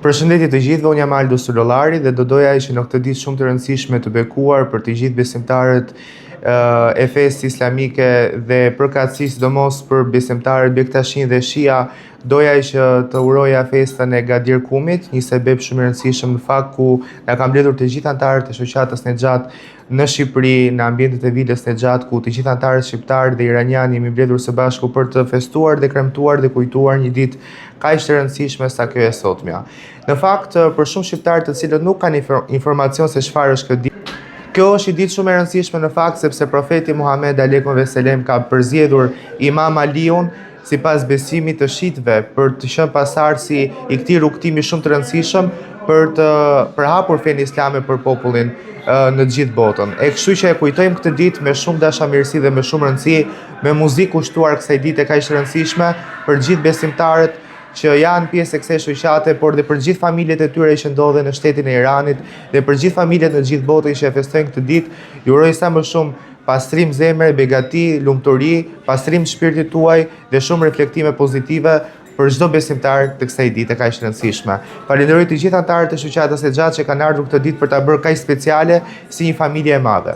Përshëndetje të gjithëve, unë jam Aldo Sullolari dhe do doja që në këtë ditë shumë të rëndësishme të bekuar për të gjithë besimtarët e fesë islamike dhe përkatësisht sidomos për besimtarët Bektashin dhe Shia, doja që të uroja festën e Gadir Kumit, një sebeb shumë i rëndësishëm në fakt ku na ka mbledhur të gjithë anëtarët e shoqatës Nexhat në Shqipëri, në ambientet e vilës Nexhat, ku të gjithë anëtarët shqiptarë dhe iranianë jemi mbledhur së bashku për të festuar dhe kremtuar dhe kujtuar një ditë kaq të rëndësishme sa kjo e sotmja. Në fakt, për shumë shqiptarë të cilët nuk kanë informacion se çfarë është këtë ditë, kjo është një ditë shumë e rëndësishme në fakt sepse profeti Muhammed alayhi vesselam ka përzgjedhur Imam Aliun sipas besimit të shitëve për të qenë pasardhësi i këtij rrugtimi shumë të rëndësishëm për të përhapur fenë islame për popullin në gjithë botën. E kështu që e kujtojmë këtë ditë me shumë dashamirësi dhe me shumë rëndësi, me muzikë kushtuar kësaj dite kaq të rëndësishme për gjithë besimtarët që janë pjesë e kësaj shoqate, por dhe për gjithë familjet e tyre që ndodhen në shtetin e Iranit dhe për gjithë familjet në gjithë botën që e festojnë këtë ditë, ju uroj sa më shumë pastrim zemre, begati, lumturi, pastrim shpirtit tuaj dhe shumë reflektime pozitive për çdo besimtar të kësaj dite kaq të rëndësishme. Falenderoj të gjithë anëtarët e shoqatës Nexhat që kanë ardhur këtë ditë për ta bërë kaq speciale si një familje e madhe.